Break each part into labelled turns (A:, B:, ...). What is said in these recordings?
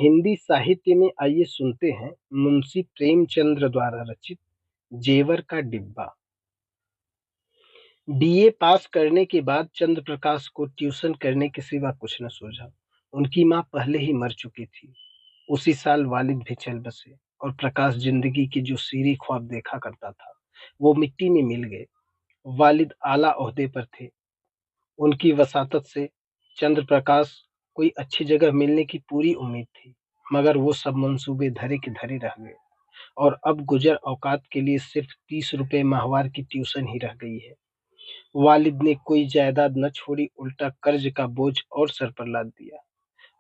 A: हिंदी साहित्य में आइए सुनते हैं मुंशी प्रेमचंद्र द्वारा रचित जेवर का डिब्बा। बीए पास करने के बाद चंद्र प्रकाश को ट्यूशन करने के सिवा कुछ न सूझा। उनकी मां पहले ही मर चुकी थी। उसी साल वालिद भी चल बसे और प्रकाश जिंदगी की जो सीरी ख्वाब देखा करता था वो मिट्टी में मिल गए। वालिद आला ओहदे पर थे। उनकी वसातत से चंद्र प्रकाश कोई अच्छी जगह मिलने की पूरी उम्मीद थी, मगर वो सब मंसूबे धरे के धरे रह गए और अब गुजर औकात के लिए सिर्फ 30 रुपए माहवार की ट्यूशन ही रह गई है। वालिद ने कोई जायदाद न छोड़ी, उल्टा कर्ज का बोझ और सर पर लाद दिया।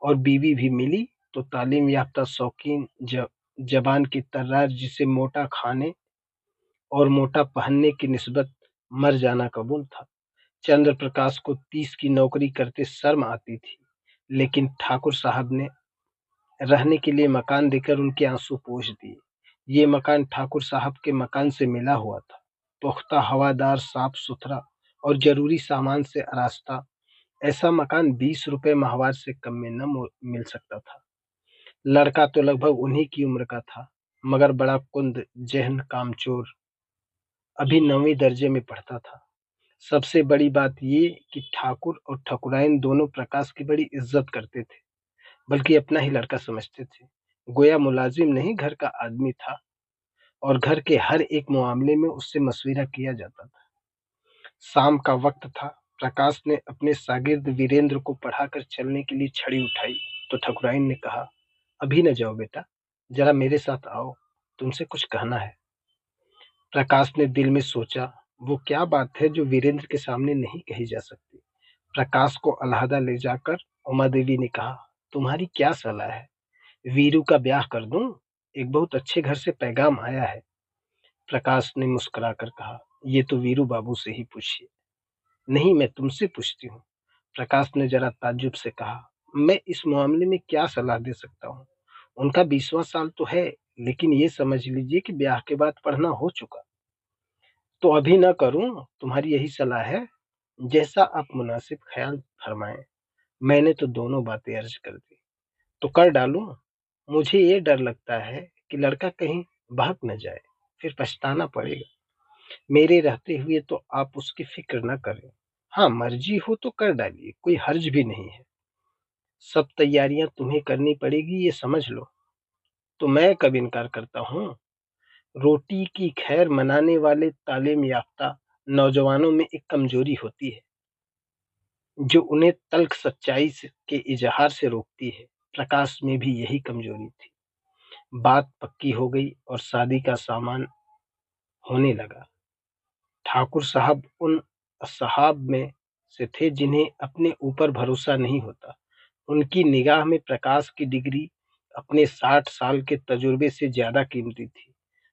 A: और बीवी भी मिली तो तालीम याफ्ता शौकीन जबान की तर्रार, जिसे मोटा खाने और मोटा पहनने की निस्बत मर जाना कबूल था। चंद्र प्रकाश को 30 की नौकरी करते शर्म आती थी, लेकिन ठाकुर साहब ने रहने के लिए मकान देकर उनके आंसू पोंछ दिए। ये मकान ठाकुर साहब के मकान से मिला हुआ था। पुख्ता, हवादार, साफ सुथरा और जरूरी सामान से आरास्ता। ऐसा मकान 20 रुपए माहवार से कम में न मिल सकता था। लड़का तो लगभग उन्हीं की उम्र का था, मगर बड़ा कुंद जहन, कामचोर, अभी 9वीं दर्जे में पढ़ता था। सबसे बड़ी बात ये कि ठाकुर और ठकुराइन दोनों प्रकाश की बड़ी इज्जत करते थे, बल्कि अपना ही लड़का समझते थे। गोया मुलाजिम नहीं, घर का आदमी था और घर के हर एक मामले में उससे मशविरा किया जाता था। शाम का वक्त था। प्रकाश ने अपने शागिर्द वीरेंद्र को पढ़ाकर चलने के लिए छड़ी उठाई तो ठकुराइन ने कहा, अभी न जाओ बेटा, जरा मेरे साथ आओ, तुमसे कुछ कहना है। प्रकाश ने दिल में सोचा, वो क्या बात है जो वीरेंद्र के सामने नहीं कही जा सकती। प्रकाश को अलहदा ले जाकर उमा देवी ने कहा, तुम्हारी क्या सलाह है? वीरू का ब्याह कर दूं? एक बहुत अच्छे घर से पैगाम आया है। प्रकाश ने मुस्कुराकर कहा, ये तो वीरू बाबू से ही पूछिए। नहीं, मैं तुमसे पूछती हूँ। प्रकाश ने जरा ताज्जुब से कहा, मैं इस मामले में क्या सलाह दे सकता हूँ? उनका 20वां साल तो है, लेकिन ये समझ लीजिए कि ब्याह के बाद पढ़ना हो चुका। तो अभी ना करूं, तुम्हारी यही सलाह है? जैसा आप मुनासिब ख्याल फरमाएं। मैंने तो दोनों बातें अर्ज कर दी, तो कर डालूं? मुझे ये डर लगता है कि लड़का कहीं बहक न जाए, फिर पछताना पड़ेगा। मेरे रहते हुए तो आप उसकी फिक्र न करें। हाँ, मर्जी हो तो कर डालिए, कोई हर्ज भी नहीं है। सब तैयारियां तुम्हें करनी पड़ेगी, ये समझ लो। तो मैं कब इनकार करता हूँ? रोटी की खैर मनाने वाले तालीम याफ्ता नौजवानों में एक कमजोरी होती है जो उन्हें तल्ख सच्चाई के इजहार से रोकती है। प्रकाश में भी यही कमजोरी थी। बात पक्की हो गई और शादी का सामान होने लगा। ठाकुर साहब उन असहाब में से थे जिन्हें अपने ऊपर भरोसा नहीं होता। उनकी निगाह में प्रकाश की डिग्री अपने 60 साल के तजुर्बे से ज्यादा कीमती थी।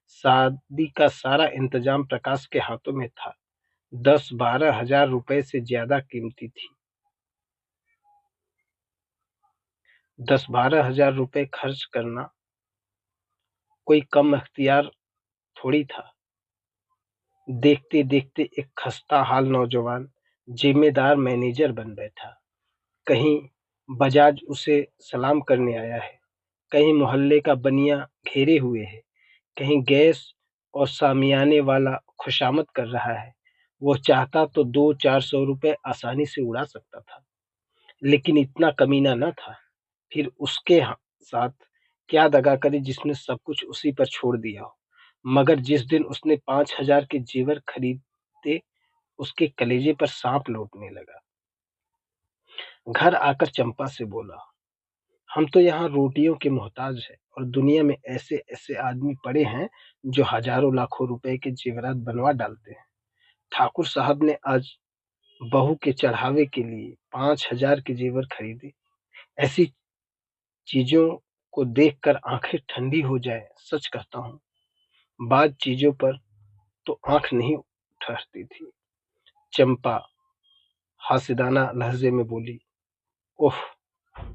A: शादी का सारा इंतजाम प्रकाश के हाथों में था। 10-12 हजार रुपए से ज्यादा कीमती थी। 10-12 हजार रुपए खर्च करना कोई कम अख्तियार थोड़ी था। देखते देखते एक खस्ता हाल नौजवान जिम्मेदार मैनेजर बन बैठा। कहीं बजाज उसे सलाम करने आया है, कहीं मोहल्ले का बनिया घेरे हुए है, कहीं गैस और सामियाने वाला खुशामद कर रहा है। वो चाहता तो 200-400 रुपए आसानी से उड़ा सकता था, लेकिन इतना कमीना न था। फिर उसके साथ क्या दगा करे जिसने सब कुछ उसी पर छोड़ दिया हो। मगर जिस दिन उसने 5 हजार के जेवर खरीदे, उसके कलेजे पर सांप लौटने लगा। घर आकर चंपा से बोला, हम तो यहाँ रोटियों के मोहताज हैं और दुनिया में ऐसे ऐसे आदमी पड़े हैं जो हजारों लाखों रुपए के जेवरात बनवा डालते हैं। ठाकुर साहब ने आज बहू के चढ़ावे के लिए 5 हजार के जेवर खरीदे। ऐसी चीजों को देखकर आंखें ठंडी हो जाए। सच कहता हूँ, बाद चीजों पर तो आंख नहीं ठहरती थी। चंपा हासिदाना लहजे में बोली, ओह,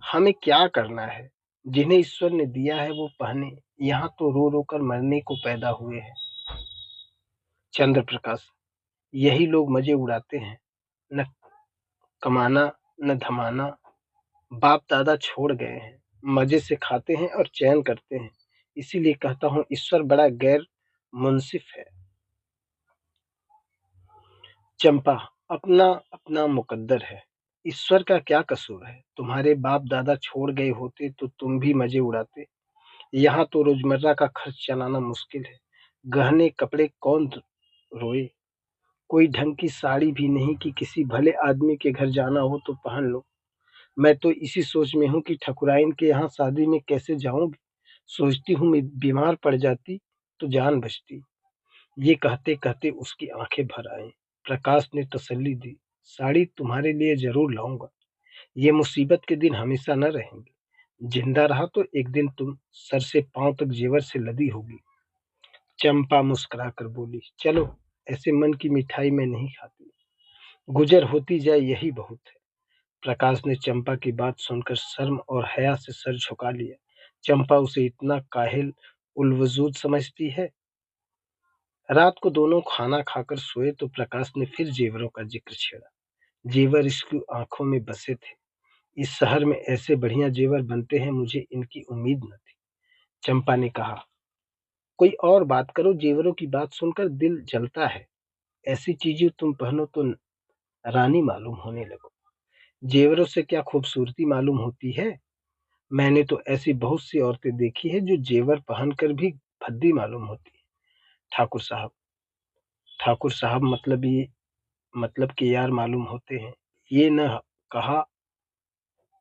A: हमें क्या करना है? जिन्हें ईश्वर ने दिया है वो पहने, यहाँ तो रो रो कर मरने को पैदा हुए हैं। चंद्र प्रकाश, यही लोग मजे उड़ाते हैं। न कमाना न धमाना, बाप दादा छोड़ गए हैं। मजे से खाते हैं और चयन करते हैं। इसीलिए कहता हूँ ईश्वर बड़ा गैर मुंसिफ है। चंपा, अपना अपना मुकद्दर है। ईश्वर का क्या कसूर है? तुम्हारे बाप दादा छोड़ गए होते तो तुम भी मजे उड़ाते। यहाँ तो रोजमर्रा का खर्च चलाना मुश्किल है। गहने कपड़े कौन रोए। कोई ढंग की साड़ी भी नहीं कि किसी भले आदमी के घर जाना हो तो पहन लो। मैं तो इसी सोच में हूँ कि ठकुराइन के यहाँ शादी में कैसे जाऊंगी। सोचती हूँ मैं बीमार पड़ जाती तो जान बचती। ये कहते कहते उसकी आंखें भर आईं। प्रकाश ने तसल्ली दी। साड़ी तुम्हारे लिए जरूर लाऊंगा। ये मुसीबत के दिन हमेशा न रहेंगे। जिंदा रहा तो एक दिन तुम सर से पांव तक जेवर से लदी होगी। चंपा मुस्कुराकर बोली, चलो, ऐसे मन की मिठाई मैं नहीं खाती। गुजर होती जाए यही बहुत है। प्रकाश ने चंपा की बात सुनकर शर्म और हया से सर झुका लिया। चंपा उसे इतना काहिल उलवजूद समझती है। रात को दोनों खाना खाकर सोए तो प्रकाश ने फिर जेवरों का जिक्र छेड़ा। जेवर इसकी आंखों में बसे थे। इस शहर में ऐसे बढ़िया जेवर बनते हैं, मुझे इनकी उम्मीद न थी। चंपा ने कहा, कोई और बात करो, जेवरों की बात सुनकर दिल जलता है। ऐसी चीजें तुम पहनो तो रानी मालूम होने लगो। जेवरों से क्या खूबसूरती मालूम होती है। मैंने तो ऐसी बहुत सी औरतें देखी है जो जेवर पहनकर भी भद्दी मालूम होती है। ठाकुर साहब, ठाकुर साहब मतलब कि यार मालूम होते हैं। ये न कहा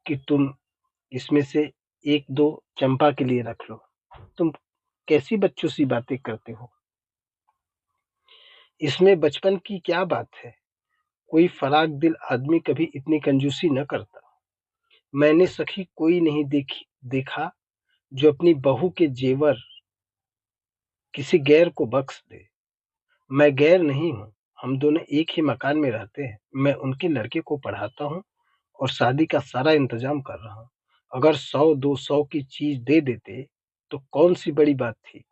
A: कि तुम इसमें से एक दो चंपा के लिए रख लो। तुम कैसी बच्चों सी बातें करते हो। इसमें बचपन की क्या बात है। कोई फराक दिल आदमी कभी इतनी कंजूसी न करता। मैंने सखी कोई नहीं देखा जो अपनी बहू के जेवर किसी गैर को बख्श दे। मैं गैर नहीं हूँ। हम दोनों एक ही मकान में रहते हैं। मैं उनके लड़के को पढ़ाता हूँ और शादी का सारा इंतजाम कर रहा हूँ। अगर 100-200 की चीज दे देते तो कौन सी बड़ी बात थी।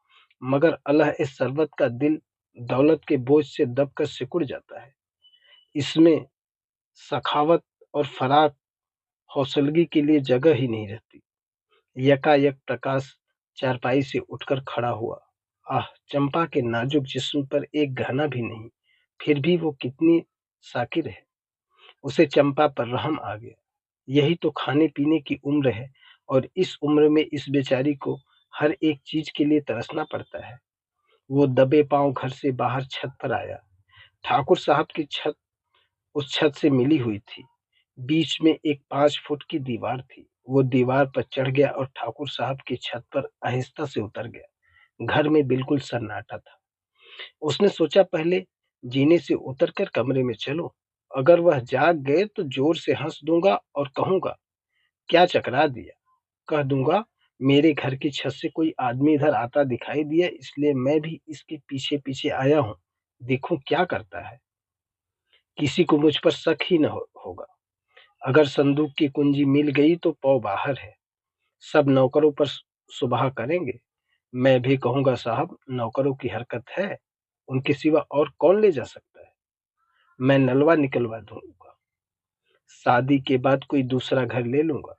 A: मगर अल्लाह इस सरबत का दिल दौलत के बोझ से दबकर सिकुड़ जाता है। इसमें सखावत और फराक हौसलगी के लिए जगह ही नहीं रहती। यकायक प्रकाश चारपाई से उठकर खड़ा हुआ। आह, चंपा के नाजुक जिस्म पर एक गहना भी नहीं, फिर भी वो कितनी साकिर है। उसे चंपा पर रहम आ गया। यही तो खाने पीने की उम्र है और इस उम्र में इस बेचारी को हर एक चीज के लिए तरसना पड़ता है। वो दबे पांव घर से बाहर छत पर आया। ठाकुर साहब की छत उस छत से मिली हुई थी। बीच में एक 5 फुट की दीवार थी। वो दीवार पर चढ़ गया और ठाकुर साहब की छत पर आहिस्ता से उतर गया। घर में बिल्कुल सन्नाटा था। उसने सोचा, पहले जीने से उतरकर कमरे में चलो। अगर वह जाग गए तो जोर से हंस दूंगा और कहूंगा, क्या चकरा दिया। कह दूंगा, मेरे घर की छत से कोई आदमी इधर आता दिखाई दिया, इसलिए मैं भी इसके पीछे पीछे आया हूं। देखूं क्या करता है। किसी को मुझ पर शक ही न होगा। अगर संदूक की कुंजी मिल गई तो पौ बाहर है। सब नौकरों पर सुबह करेंगे। मैं भी कहूंगा, साहब, नौकरों की हरकत है, उनके सिवा और कौन ले जा सकता है। मैं नलवा निकलवा दूंगा। शादी के बाद कोई दूसरा घर ले लूंगा।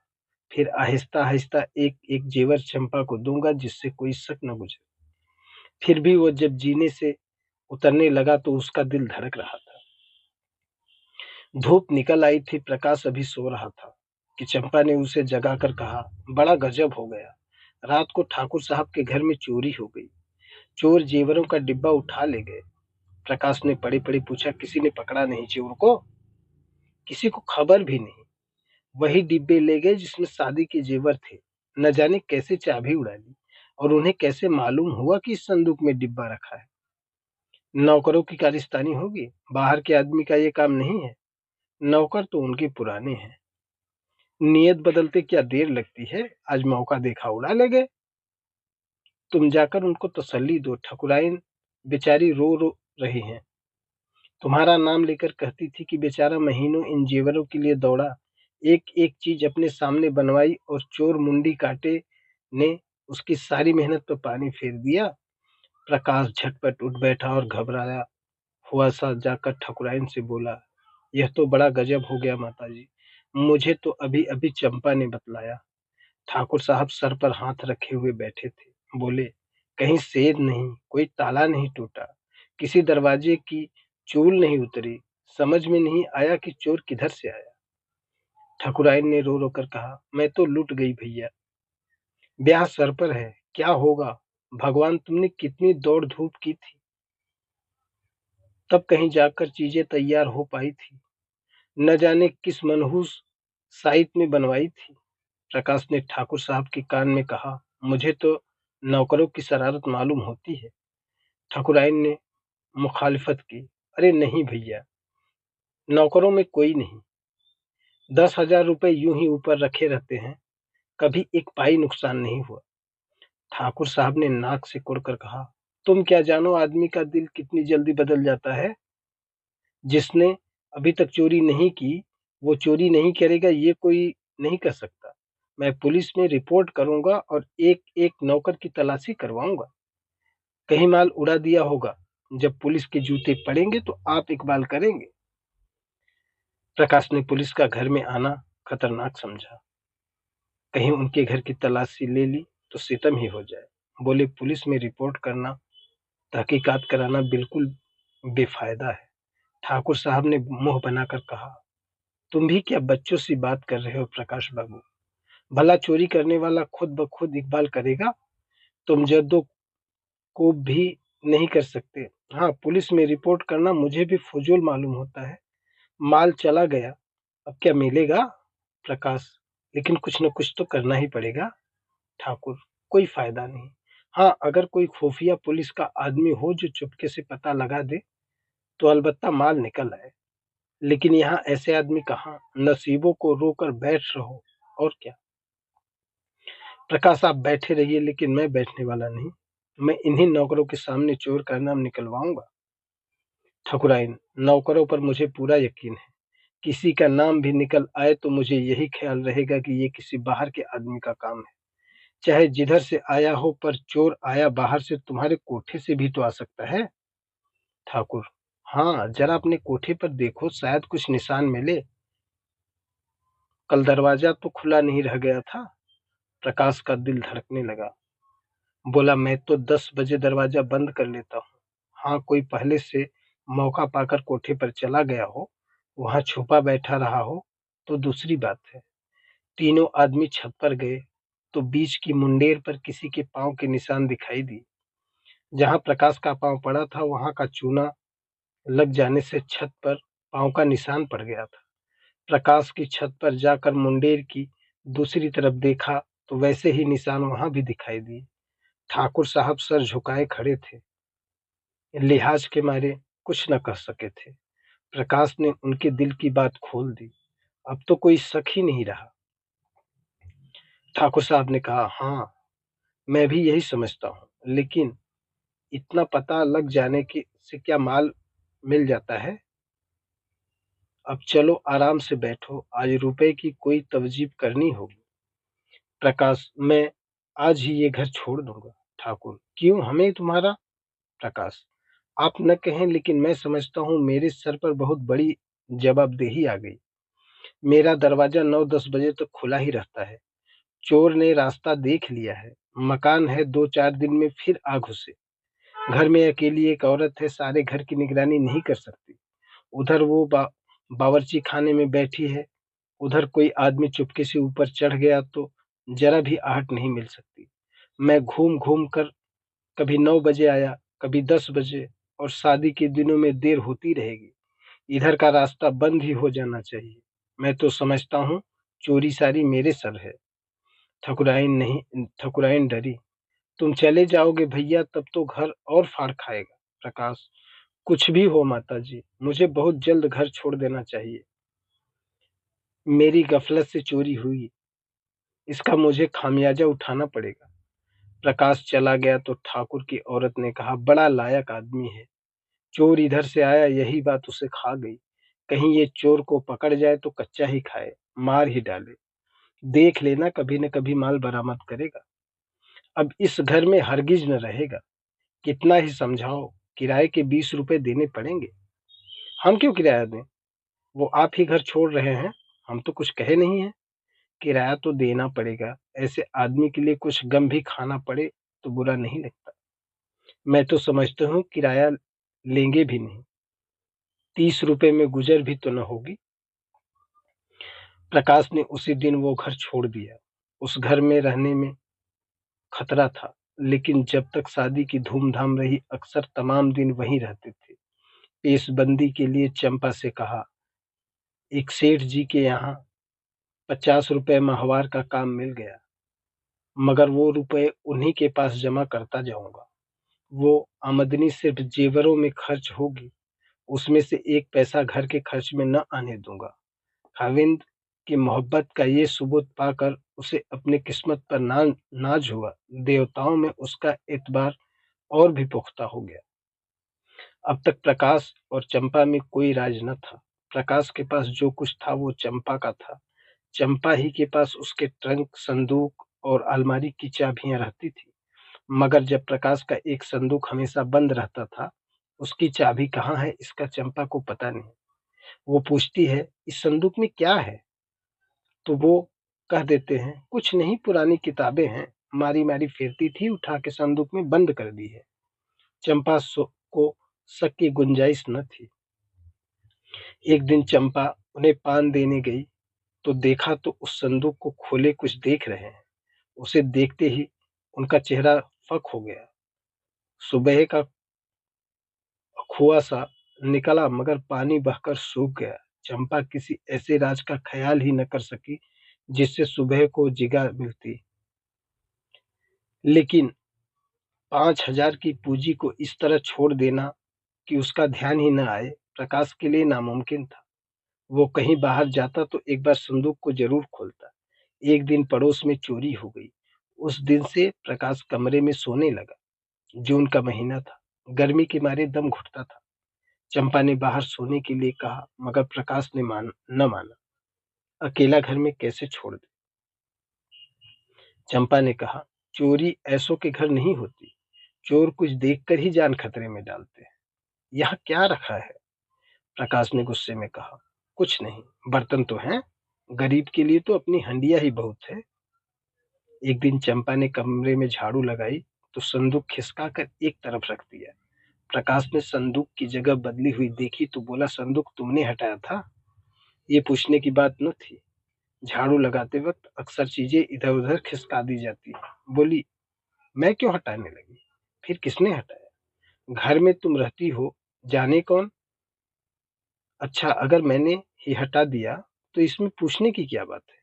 A: फिर आहिस्ता आहिस्ता एक एक जेवर चंपा को दूंगा जिससे कोई शक न गुजरे। फिर भी वो जब जीने से उतरने लगा तो उसका दिल धड़क रहा था। धूप निकल आई थी। प्रकाश अभी सो रहा था कि चंपा ने उसे जगाकर कहा, बड़ा गजब हो गया। रात को ठाकुर साहब के घर में चोरी हो गई। चोर जेवरों का डिब्बा उठा ले गए। प्रकाश ने पड़े पड़े पूछा, किसी ने पकड़ा नहीं चोर को? किसी को खबर भी नहीं। वही डिब्बे ले गए जिसमें शादी के जेवर थे। न जाने कैसे चाबी उड़ा ली और उन्हें कैसे मालूम हुआ कि इस संदूक में डिब्बा रखा है। नौकरों की कारिस्तानी होगी। बाहर के आदमी का ये काम नहीं है। नौकर तो उनके पुराने हैं। नियत बदलते क्या देर लगती है। आज मौका देखा उड़ा ले गए। तुम जाकर उनको तसल्ली दो। ठकुराइन बेचारी रो रो रही हैं। तुम्हारा नाम लेकर कहती थी कि बेचारा महीनों इन जेवरों के लिए दौड़ा। एक एक चीज अपने सामने बनवाई और चोर मुंडी काटे ने उसकी सारी मेहनत पर पानी फेर दिया। प्रकाश झटपट उठ बैठा और घबराया हुआ सा जाकर ठकुराइन से बोला, यह तो बड़ा गजब हो गया माताजी। मुझे तो अभी अभी चंपा ने बतलाया। ठाकुर साहब सर पर हाथ रखे हुए बैठे थे। बोले, कहीं सेध नहीं, कोई ताला नहीं टूटा, किसी दरवाजे की चूल नहीं उतरी, समझ में नहीं आया कि चोर किधर से आया। ठाकुराइन ने रो रो कर कहा, मैं तो लूट गई भैया, ब्याह सर पर है, क्या होगा। भगवान, तुमने कितनी दौड़ धूप की थी, तब कहीं जाकर चीजें तैयार हो पाई थी, न जाने किस मनहूस साइत में बनवाई थी। प्रकाश ने ठाकुर साहब के कान में कहा, मुझे तो नौकरों की शरारत मालूम होती है। ठाकुराइन ने मुखालिफत की, अरे नहीं भैया, नौकरों में कोई नहीं, 10,000 रुपए यूं ही ऊपर रखे रहते हैं, कभी एक पाई नुकसान नहीं हुआ। ठाकुर साहब ने नाक से कुड़कर कहा, तुम क्या जानो आदमी का दिल कितनी जल्दी बदल जाता है। जिसने अभी तक चोरी नहीं की, वो चोरी नहीं करेगा ये कोई नहीं कर सकता। मैं पुलिस में रिपोर्ट करूंगा और एक एक नौकर की तलाशी करवाऊंगा। कहीं माल उड़ा दिया होगा, जब पुलिस के जूते पड़ेंगे तो आप इकबाल करेंगे। प्रकाश ने पुलिस का घर में आना खतरनाक समझा, कहीं उनके घर की तलाशी ले ली तो सितम ही हो जाए। बोले, पुलिस में रिपोर्ट करना, तहकीकात कराना बिल्कुल बेफायदा है। ठाकुर साहब ने मुंह बनाकर कहा, तुम भी क्या बच्चों सी बात कर रहे हो प्रकाश बाबू। भला चोरी करने वाला खुद ब खुद इकबाल करेगा। तुम जद्दो को भी नहीं कर सकते। हाँ, पुलिस में रिपोर्ट करना मुझे भी फजूल मालूम होता है। माल चला गया, अब क्या मिलेगा। प्रकाश, लेकिन कुछ न कुछ तो करना ही पड़ेगा। ठाकुर, कोई फायदा नहीं। हाँ, अगर कोई खुफिया पुलिस का आदमी हो जो चुपके से पता लगा दे तो अलबत्ता माल निकल आए, लेकिन यहाँ ऐसे आदमी कहाँ। नसीबों को रोकर बैठ रहो और क्या। प्रकाश, आप बैठे रहिए, लेकिन मैं बैठने वाला नहीं। मैं इन्हीं नौकरों के सामने चोर का नाम निकलवाऊंगा। ठकुराइन, नौकरों पर मुझे पूरा यकीन है, किसी का नाम भी निकल आए तो मुझे यही ख्याल रहेगा कि ये किसी बाहर के आदमी का काम है, चाहे जिधर से आया हो। पर चोर आया बाहर से, तुम्हारे कोठे से भी तो आ सकता है। ठाकुर, हाँ, जरा अपने कोठे पर देखो, शायद कुछ निशान मिले। कल दरवाजा तो खुला नहीं रह गया था। प्रकाश का दिल धड़कने लगा। बोला, मैं तो 10 बजे दरवाजा बंद कर लेता हूँ। हाँ, कोई पहले से मौका पाकर कोठे पर चला गया हो, वहां छुपा बैठा रहा हो तो दूसरी बात है। तीनों आदमी छत पर गए तो बीच की मुंडेर पर किसी के पांव के निशान दिखाई दी। जहां प्रकाश का पांव पड़ा था वहां का चूना लग जाने से छत पर पांव का निशान पड़ गया था। प्रकाश की छत पर जाकर मुंडेर की दूसरी तरफ देखा तो वैसे ही निशान वहां भी दिखाई दिए। ठाकुर साहब सर झुकाए खड़े थे, लिहाज के मारे कुछ न कह सके थे। प्रकाश ने उनके दिल की बात खोल दी। अब तो कोई शक ही नहीं रहा। ठाकुर साहब ने कहा, हाँ, मैं भी यही समझता हूँ, लेकिन इतना पता लग जाने की से क्या माल मिल जाता है। अब चलो आराम से बैठो, आज रुपए की कोई तवजीब करनी होगी। प्रकाश, मैं आज ही ये घर छोड़ दूंगा। ठाकुर, क्यों, हमें तुम्हारा। प्रकाश, आप न कहें, लेकिन मैं समझता हूँ मेरे सर पर बहुत बड़ी जवाबदेही आ गई। मेरा दरवाजा 9-10 बजे तक खुला ही रहता है। चोर ने रास्ता देख लिया है, मकान है, 2-4 दिन में फिर आ घुसे। घर में अकेली एक औरत है, सारे घर की निगरानी नहीं कर सकती। उधर वो बावर्ची खाने में बैठी है, उधर कोई आदमी चुपके से ऊपर चढ़ गया तो जरा भी आहट नहीं मिल सकती। मैं घूम घूम कर कभी 9 बजे आया, कभी 10 बजे, और शादी के दिनों में देर होती रहेगी। इधर का रास्ता बंद ही हो जाना चाहिए। मैं तो समझता हूँ चोरी सारी मेरे सर है। ठकुराइन डरी। तुम चले जाओगे भैया, तब तो घर और फाड़ खाएगा। प्रकाश, कुछ भी हो माता जी, मुझे बहुत जल्द घर छोड़ देना चाहिए। मेरी गफलत से चोरी हुई, इसका मुझे खामियाजा उठाना पड़ेगा। प्रकाश चला गया तो ठाकुर की औरत ने कहा, बड़ा लायक आदमी है, चोर इधर से आया, यही बात उसे खा गई। कहीं ये चोर को पकड़ जाए तो कच्चा ही खाए, मार ही डाले। देख लेना, कभी न कभी माल बरामद करेगा। अब इस घर में हरगिज न रहेगा। कितना ही समझाओ, किराए के 20 रुपए देने पड़ेंगे। हम क्यों किराया दें, वो आप ही घर छोड़ रहे हैं, हम तो कुछ कहे नहीं है। किराया तो देना पड़ेगा, ऐसे आदमी के लिए कुछ गम भी खाना पड़े तो बुरा नहीं लगता। मैं तो समझता हूँ किराया लेंगे भी नहीं, 30 रुपए में गुजर भी तो न होगी। प्रकाश ने उसी दिन वो घर छोड़ दिया। उस घर में रहने में खतरा था, लेकिन जब तक शादी की धूमधाम रही अक्सर तमाम दिन वहीं रहते थे। पेशबंदी के लिए चंपा से कहा, एक सेठ जी के यहाँ 50 रुपए माहवार का काम मिल गया, मगर वो रुपए उन्हीं के पास जमा करता जाऊंगा। वो आमदनी सिर्फ जेवरों में खर्च होगी, उसमें से एक पैसा घर के खर्च में न आने दूंगा। खाविंद की मोहब्बत का ये सबूत पाकर उसे अपनी किस्मत पर नाज हुआ। देवताओं में उसका एतबार और भी पुख्ता हो गया। अब तक प्रकाश और चंपा में कोई राज न था। प्रकाश के पास जो कुछ था वो चंपा का था। चंपा ही के पास उसके ट्रंक, संदूक और अलमारी की चाबियां रहती थी। मगर जब प्रकाश का एक संदूक हमेशा बंद रहता था, उसकी चाबी कहाँ है इसका चंपा को पता नहीं। वो पूछती है, इस संदूक में क्या है? तो वो कह देते हैं, कुछ नहीं, पुरानी किताबें हैं, मारी मारी फेरती थी, उठा के संदूक में बंद कर दी है। चंपा को शक की गुंजाइश न थी। एक दिन चंपा उन्हें पान देने गई तो देखा तो उस संदूक को खोले कुछ देख रहे हैं। उसे देखते ही उनका चेहरा फक हो गया। सुबह का कुआं सा निकला मगर पानी बहकर सूख गया। चंपा किसी ऐसे राज का ख्याल ही न कर सकी जिससे सुबह को जिगा मिलती। लेकिन 5,000 की पूंजी को इस तरह छोड़ देना कि उसका ध्यान ही न आए, प्रकाश के लिए नामुमकिन था। वो कहीं बाहर जाता तो एक बार संदूक को जरूर खोलता। एक दिन पड़ोस में चोरी हो गई। उस दिन से प्रकाश कमरे में सोने लगा। जून का महीना था, गर्मी के मारे दम घुटता था। चंपा ने बाहर सोने के लिए कहा, मगर प्रकाश ने न माना। अकेला घर में कैसे छोड़ दे? चंपा ने कहा, चोरी ऐसों के घर नहीं होती। चोर कुछ देखकर ही जान खतरे में डालते हैं। यहाँ क्या रखा है? प्रकाश ने गुस्से में कहा, कुछ नहीं, बर्तन तो हैं, गरीब के लिए तो अपनी हंडिया ही बहुत है। एक दिन चंपा ने कमरे में झाड़ू लगाई तो संदूक खिसका कर एक तरफ रख दिया। प्रकाश ने संदूक की जगह बदली हुई देखी तो बोला, संदूक तुमने हटाया था? ये पूछने की बात न थी। झाड़ू लगाते वक्त अक्सर चीजें इधर उधर खिसका दी जाती है। बोली, मैं क्यों हटाने लगी? फिर किसने हटाया? घर में तुम रहती हो, जाने कौन। अच्छा, अगर मैंने ही हटा दिया तो इसमें पूछने की क्या बात है?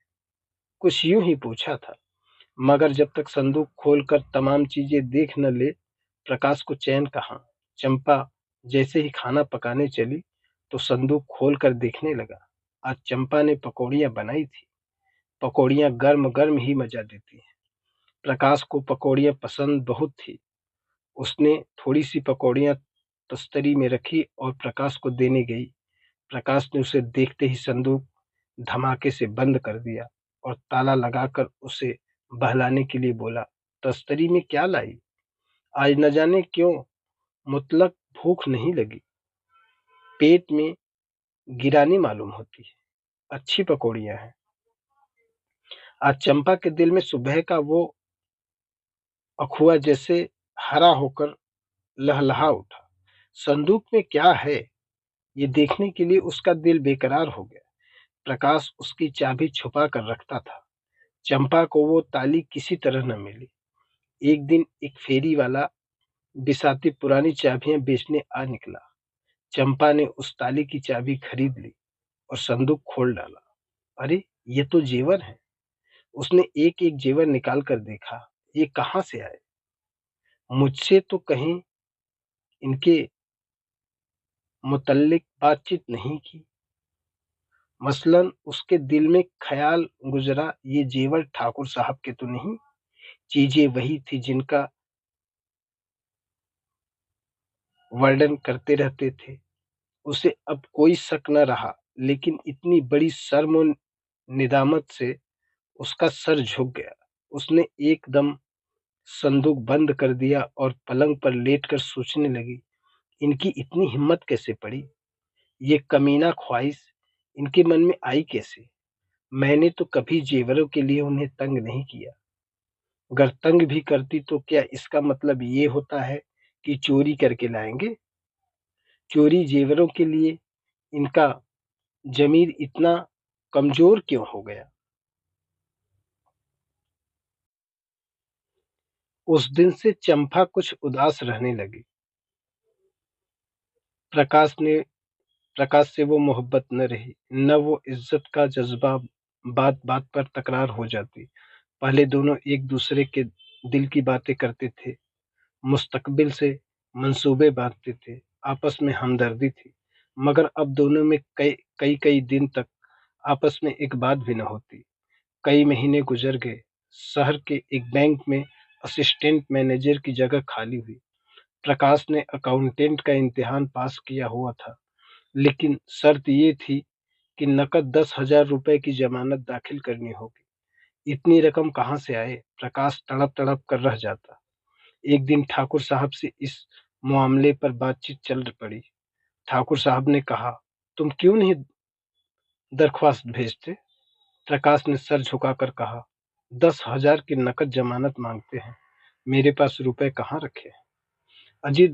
A: कुछ यूं ही पूछा था। मगर जब तक संदूक खोलकर तमाम चीजें देख न ले, प्रकाश को चैन कहाँ। चंपा जैसे ही खाना पकाने चली तो संदूक खोलकर देखने लगा। आज चंपा ने पकौड़ियां बनाई थी। पकौड़ियां गर्म गर्म ही मजा देती हैं। प्रकाश को पकौड़ियां पसंद बहुत थी। उसने थोड़ी सी पकौड़ियां तस्तरी में रखी और प्रकाश को देने गई। प्रकाश ने उसे देखते ही संदूक धमाके से बंद कर दिया और ताला लगाकर उसे बहलाने के लिए बोला, तस्तरी में क्या लाई? आज न जाने क्यों मुतलक भूख नहीं लगी, पेट में गिरानी मालूम होती है। अच्छी पकौड़ियां हैं। आज चंपा के दिल में सुबह का वो अखुआ जैसे हरा होकर लहलहा उठा। संदूक में क्या है ये देखने के लिए उसका दिल बेकरार हो गया। प्रकाश उसकी चाबी छुपा कर रखता था। चंपा को वो ताली किसी तरह न मिली। एक दिन एक फेरी वाला बिसाती पुरानी चाबियां बेचने आ निकला। चंपा ने उस ताली की चाबी खरीद ली और संदूक खोल डाला। अरे, ये तो जेवर है। उसने एक एक जेवर निकाल कर देखा। ये कहाँ से आए? मुझसे तो कहीं इनके मुतल्लिक बातचीत नहीं की। मसलन उसके दिल में ख्याल गुजरा, ये जेवर ठाकुर साहब के तो नहीं। चीजें वही थी जिनका वर्णन करते रहते थे। उसे अब कोई शक न रहा, लेकिन इतनी बड़ी शर्म और निदामत से उसका सर झुक गया। उसने एकदम संदूक बंद कर दिया और पलंग पर लेटकर सोचने लगी, इनकी इतनी हिम्मत कैसे पड़ी? ये कमीना ख्वाहिश इनके मन में आई कैसे? मैंने तो कभी जेवरों के लिए उन्हें तंग नहीं किया। अगर तंग भी करती तो क्या इसका मतलब ये होता है कि चोरी करके लाएंगे? चोरी जेवरों के लिए इनका ज़मीर इतना कमज़ोर क्यों हो गया? उस दिन से चंपा कुछ उदास रहने लगी। प्रकाश ने प्रकाश से वो मोहब्बत न रही, न वो इज़्ज़त का जज़्बा। बात-बात पर तकरार हो जाती। पहले दोनों एक-दूसरे के दिल की बातें करते थे, मुस्तकबिल से मंसूबे बाँधते थे, आपस में हमदर्दी थी। मगर अब दोनों में कई-कई दिन तक आपस में एक बात भी न होती। कई महीने गुज़र गए। शहर के एक बैंक में असिस्टेंट मैनेजर की जगह खाली हुई। प्रकाश ने अकाउंटेंट का इम्तिहान पास किया हुआ था, लेकिन शर्त ये थी कि नकद 10,000 रुपए की ज़मानत दाखिल करनी होगी। इतनी रकम कहाँ से आए? प्रकाश तड़प-तड़प कर रह जाता। एक दिन ठाकुर साहब से इस मामले पर बातचीत चल पड़ी। ठाकुर साहब ने कहा, "तुम क्यों नहीं दरख्वास्त भेजते?" प्रकाश ने सर झुकाकर कहा, 10,000 की नकद जमानत मांगते हैं। मेरे पास रुपए कहाँ रखे हैं? अजी,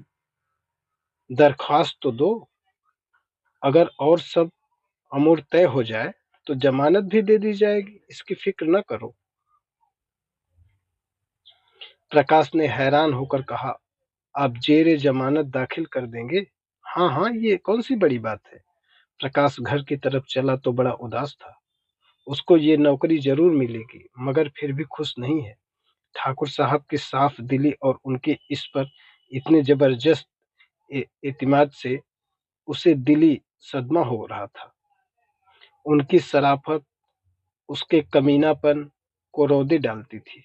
A: दरख्वास्त तो दो। अगर और सब अमूर तय हो जाए तो जमानत भी दे दी जाएगी, इसकी फिक्र न करो। प्रकाश ने हैरान होकर कहा, आप जेर जमानत दाखिल कर देंगे? हाँ हाँ, ये कौन सी बड़ी बात है? प्रकाश घर की तरफ चला तो बड़ा उदास था। उसको ये नौकरी जरूर मिलेगी, मगर फिर भी खुश नहीं है। ठाकुर साहब की साफ दिली और उनके इस पर इतने जबरदस्त एतमाद से उसे दिली सदमा हो रहा था। उनकी शराफत उसके कमीनापन को रौंदे डालती थी।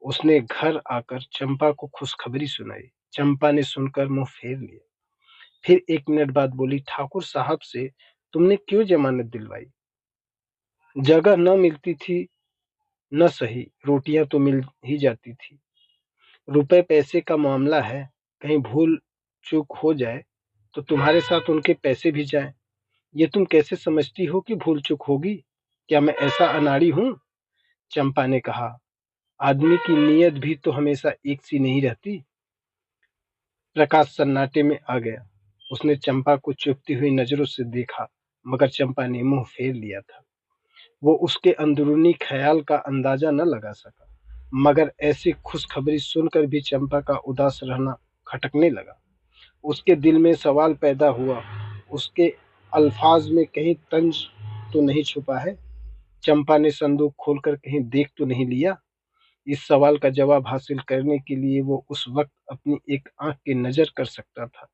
A: उसने घर आकर चंपा को खुशखबरी सुनाई। चंपा ने सुनकर मुंह फेर लिया। फिर 1 मिनट बाद बोली, ठाकुर साहब से तुमने क्यों जमानत दिलवाई? जगह न मिलती थी, न सही रोटियां तो मिल ही जाती थी। रुपए पैसे का मामला है, कहीं भूल चूक हो जाए तो तुम्हारे साथ उनके पैसे भी जाएं। ये तुम कैसे समझती हो कि भूल चूक होगी? क्या मैं ऐसा अनाड़ी हूं? चंपा ने कहा, आदमी की नीयत भी तो हमेशा एक सी नहीं रहती। प्रकाश सन्नाटे में आ गया। उसने चंपा को चुभती हुई नजरों से देखा, मगर चंपा ने मुंह फेर लिया था। वो उसके अंदरूनी ख्याल का अंदाजा न लगा सका, मगर ऐसी खुशखबरी सुनकर भी चंपा का उदास रहना खटकने लगा। उसके दिल में सवाल पैदा हुआ, उसके अल्फाज में कहीं तंज तो नहीं छुपा है? चंपा ने संदूक खोलकर कहीं देख तो नहीं लिया? इस सवाल का जवाब हासिल करने के लिए वो उस वक्त अपनी एक आंख की नजर कर सकता था।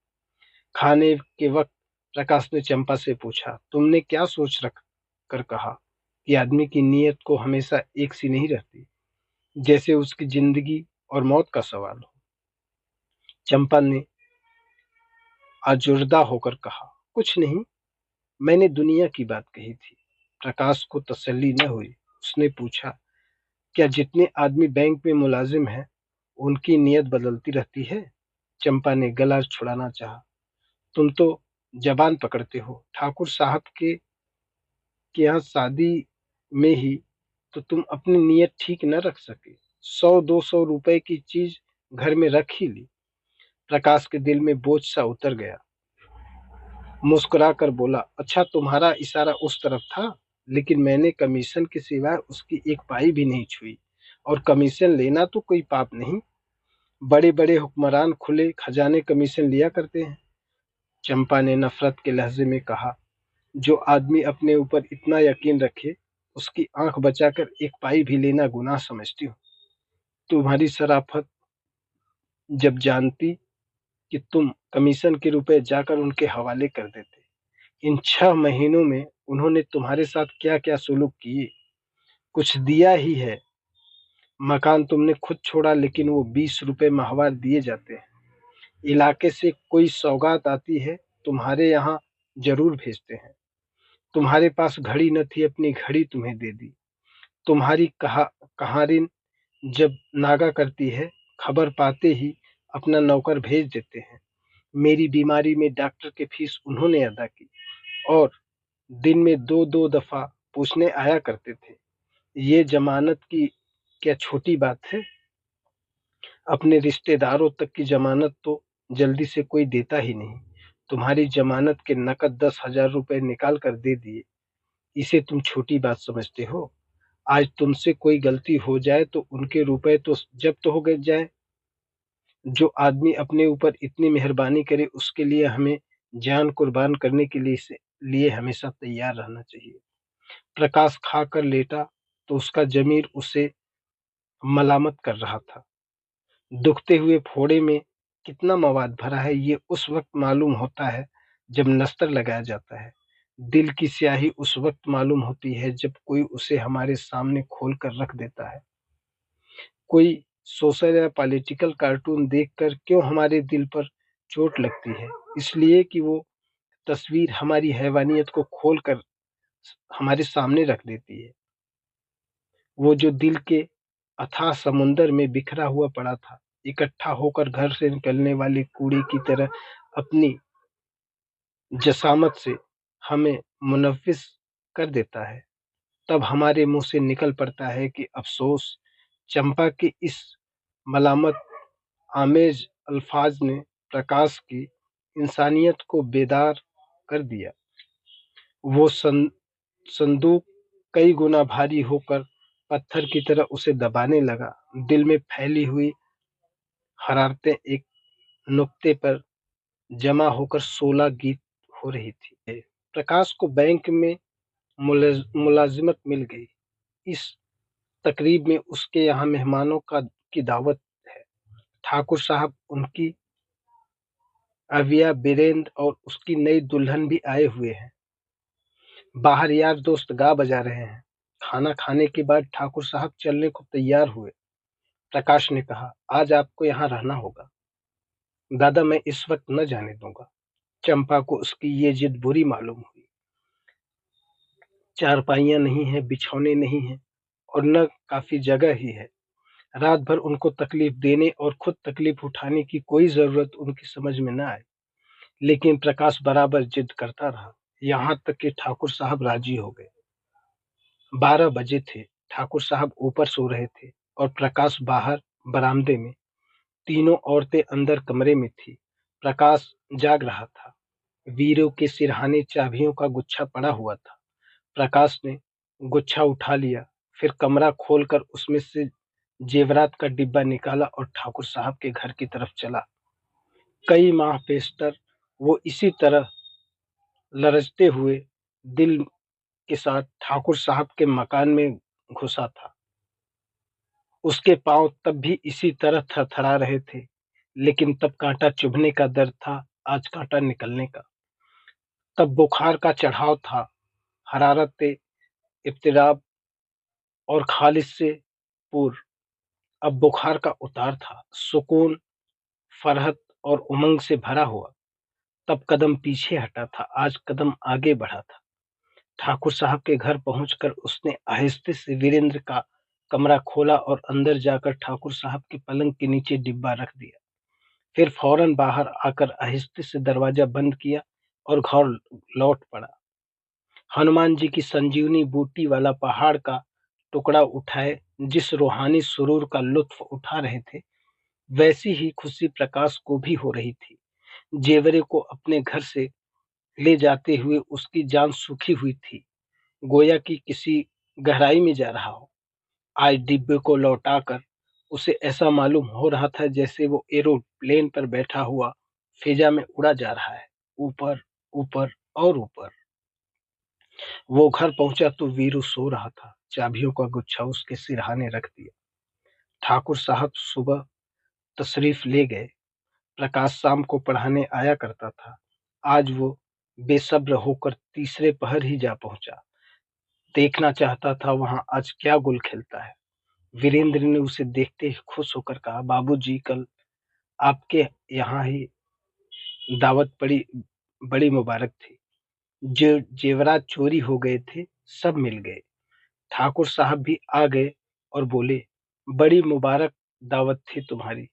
A: खाने के वक्त प्रकाश ने चंपा से पूछा, तुमने क्या सोच रख कर कहा कि आदमी की नीयत को हमेशा एक सी नहीं रहती, जैसे उसकी जिंदगी और मौत का सवाल हो? चंपा ने आजुर्दा होकर कहा, कुछ नहीं, मैंने दुनिया की बात कही थी। प्रकाश को तसल्ली न हुई। उसने पूछा, क्या जितने आदमी बैंक में मुलाजिम हैं उनकी नीयत बदलती रहती है? चंपा ने गला छुड़ाना चाहा। तुम तो जबान पकड़ते हो। ठाकुर साहब के यहाँ शादी में ही तो तुम अपनी नीयत ठीक न रख सके। 100-200 रुपए की चीज घर में रख ही ली। प्रकाश के दिल में बोझ सा उतर गया। मुस्कुरा कर बोला, अच्छा तुम्हारा इशारा उस तरफ था, लेकिन मैंने कमीशन के सिवाय उसकी एक पाई भी नहीं छुई। और कमीशन लेना तो कोई पाप नहीं। बड़े बड़े हुक्मरान खुले खजाने कमीशन लिया करते हैं। चंपा ने नफरत के लहजे में कहा, जो आदमी अपने ऊपर इतना यकीन रखे उसकी आंख बचाकर एक पाई भी लेना गुनाह समझती हूँ। तुम्हारी शराफत जब जानती कि तुम कमीशन के रुपए जाकर उनके हवाले कर देते। इन 6 महीनों में उन्होंने तुम्हारे साथ क्या क्या सुलूक किए? कुछ दिया ही है? मकान तुमने खुद छोड़ा, लेकिन वो 20 रुपए माहवार दिए जाते हैं। इलाके से कोई सौगात आती है, तुम्हारे यहाँ जरूर भेजते हैं। तुम्हारे पास घड़ी न थी, अपनी घड़ी तुम्हें दे दी। तुम्हारी कहारिन जब नागा करती है, खबर पाते ही अपना नौकर भेज देते हैं। मेरी बीमारी में डॉक्टर की फीस उन्होंने अदा की, और दिन में 2-2 दफा पूछने आया करते थे, ये जमानत की क्या छोटी बात है? अपने रिश्तेदारों तक की जमानत तो जल्दी से कोई देता ही नहीं। तुम्हारी जमानत के नकद 10,000 रुपए निकाल कर दे दिए, इसे तुम छोटी बात समझते हो? आज तुमसे कोई गलती हो जाए तो उनके रुपए तो जब्त हो गए जाए। जो आदमी अपने ऊपर इतनी मेहरबानी करे उसके लिए हमें जान कुर्बान करने के लिए हमेशा तैयार रहना चाहिए। प्रकाश खाकर लेटा तो उसका ज़मीर उसे मलामत कर रहा था। दुखते हुए फोड़े में कितना मवाद भरा है ये उस वक्त मालूम होता है जब नस्तर लगाया जाता है। दिल की स्याही उस वक्त मालूम होती है जब कोई उसे हमारे सामने खोल कर रख देता है। कोई सोशल या पॉलिटिकल कार्टून देखकर क्यों हमारे दिल पर चोट लगती है? इसलिए कि वो तस्वीर हमारी हैवानियत को खोल कर हमारे सामने रख देती है। वो जो दिल के अथाह समुंदर में बिखरा हुआ पड़ा था, इकट्ठा होकर घर से निकलने वाले कूड़े की तरह अपनी जसामत से हमें मुनव्विस कर देता है। तब हमारे मुंह से निकल पड़ता है कि अफ़सोस, चंपा के इस मलामत आमेज अल्फाज ने प्रकाश की इंसानियत को बेदार कर दिया। वो संदूक कई गुना भारी होकर पत्थर की तरह उसे दबाने लगा। दिल में फैली हुई हरारतें एक नुक्ते पर जमा होकर 16 गीत हो रही थी। प्रकाश को बैंक में मुलाजिमत मिल गई। इस तकरीब में उसके यहाँ मेहमानों की दावत है। ठाकुर साहब, उनकी अविया बीरेंद्र और उसकी नई दुल्हन भी आए हुए हैं। बाहर यार दोस्त गा बजा रहे हैं। खाना खाने के बाद ठाकुर साहब चलने को तैयार हुए। प्रकाश ने कहा, आज आपको यहाँ रहना होगा। दादा, मैं इस वक्त न जाने दूंगा। चंपा को उसकी ये जिद बुरी मालूम हुई। चारपाइयां नहीं है, बिछौने नहीं है और न काफी जगह ही है। रात भर उनको तकलीफ देने और खुद तकलीफ उठाने की कोई जरूरत उनकी समझ में न आई। लेकिन प्रकाश बराबर जिद करता रहा, यहाँ तक कि ठाकुर साहब राजी हो गए। 12 बजे थे। ठाकुर साहब ऊपर सो रहे थे और प्रकाश बाहर बरामदे में। तीनों औरतें अंदर कमरे में थी। प्रकाश जाग रहा था। वीरों के सिरहाने चाबियों का गुच्छा पड़ा हुआ था। प्रकाश ने गुच्छा उठा लिया, फिर कमरा खोलकर उसमें से जेवरात का डिब्बा निकाला और ठाकुर साहब के घर की तरफ चला। कई माह पेशतर वो इसी तरह लरजते हुए दिल के साथ ठाकुर साहब के मकान में घुसा था। उसके पांव तब भी इसी तरह थरथरा रहे थे, लेकिन तब कांटा चुभने का दर्द था, आज कांटा निकलने का। तब बुखार का चढ़ाव था, हरारत इब्तिराब और खालिश से पूर्व। अब बुखार का उतार था, सुकून, फरहत और उमंग से भरा हुआ। तब कदम पीछे हटा था, आज कदम आगे बढ़ा था। ठाकुर साहब के घर पहुंचकर उसने आहिस्ते से वीरेंद्र का कमरा खोला और अंदर जाकर ठाकुर साहब के पलंग के नीचे डिब्बा रख दिया। फिर फौरन बाहर आकर आहिस्ते से दरवाजा बंद किया और घर लौट पड़ा। हनुमान जी की संजीवनी बूटी वाला पहाड़ का टुकड़ा उठाए जिस रूहानी सुरूर का लुत्फ उठा रहे थे, वैसी ही खुशी प्रकाश को भी हो रही थी। जेवरे को अपने घर से ले जाते हुए उसकी जान सूखी हुई थी, गोया कि किसी गहराई में जा रहा हो। आज डिब्बे को लौटाकर उसे ऐसा मालूम हो रहा था जैसे वो एरोप्लेन पर बैठा हुआ फिजा में उड़ा जा रहा है, ऊपर, ऊपर और ऊपर। वो घर पहुंचा तो वीरू सो रहा था। चाबियों का गुच्छा उसके सिरहाने रख दिया। ठाकुर साहब सुबह तशरीफ ले गए। प्रकाश शाम को पढ़ाने आया करता था। आज वो बेसब्र होकर तीसरे पहर ही जा पहुंचा। देखना चाहता था वहां आज क्या गुल खिलता है। वीरेंद्र ने उसे देखते ही खुश होकर कहा, बाबूजी, कल आपके यहाँ ही दावत पड़ी, बड़ी मुबारक थी। जो जेवरात चोरी हो गए थे, सब मिल गए। ठाकुर साहब भी आ गए और बोले, बड़ी मुबारक दावत थी तुम्हारी।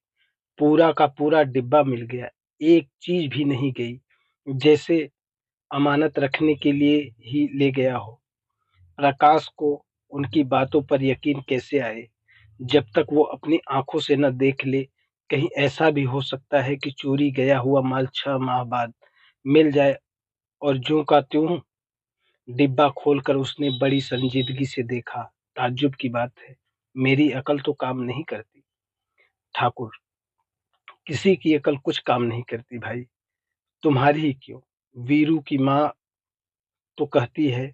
A: पूरा का पूरा डिब्बा मिल गया, एक चीज भी नहीं गई, जैसे अमानत रखने के लिए ही ले गया हो। प्रकाश को उनकी बातों पर यकीन कैसे आए जब तक वो अपनी आंखों से न देख ले। कहीं ऐसा भी हो सकता है कि चोरी गया हुआ माल 6 माह बाद मिल जाए। और ज्यों का त्यों डिब्बा खोलकर उसने बड़ी संजीदगी से देखा। ताज्जुब की बात है, मेरी अकल तो काम नहीं करती। ठाकुर, किसी की अकल कुछ काम नहीं करती भाई, तुम्हारी ही क्यों। वीरू की माँ तो कहती है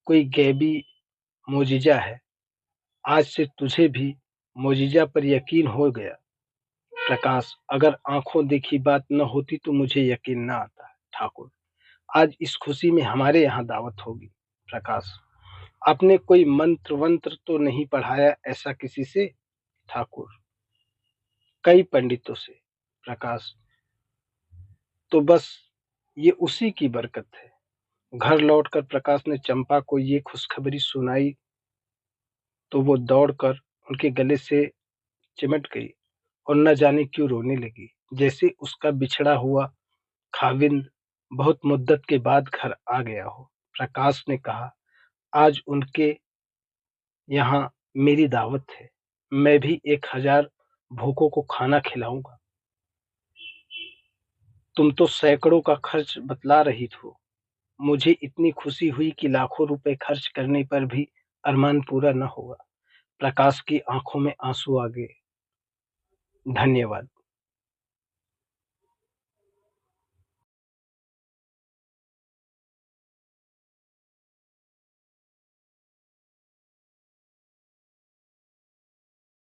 A: कोई गैबी मोजिजा है। आज से तुझे भी मोजिजा पर यकीन हो गया। प्रकाश, अगर आंखों देखी बात न होती तो मुझे यकीन न आता। ठाकुर, आज इस खुशी में हमारे यहाँ दावत होगी। प्रकाश, आपने कोई मंत्र वंत्र तो नहीं पढ़ाया ऐसा किसी से। ठाकुर, कई पंडितों से। प्रकाश, तो बस ये उसी की बरकत है। घर लौटकर प्रकाश ने चंपा को ये खुशखबरी सुनाई तो वो दौड़कर उनके गले से चिमट गई और न जाने क्यों रोने लगी, जैसे उसका बिछड़ा हुआ खाविंद बहुत मुद्दत के बाद घर आ गया हो। प्रकाश ने कहा, आज उनके यहाँ मेरी दावत है, मैं भी 1000 भूखों को खाना खिलाऊंगा। तुम तो सैकड़ों का खर्च बतला रही हो। मुझे इतनी खुशी हुई कि लाखों रुपए खर्च करने पर भी अरमान पूरा न हुआ। प्रकाश की आंखों में आंसू आ गए। धन्यवाद।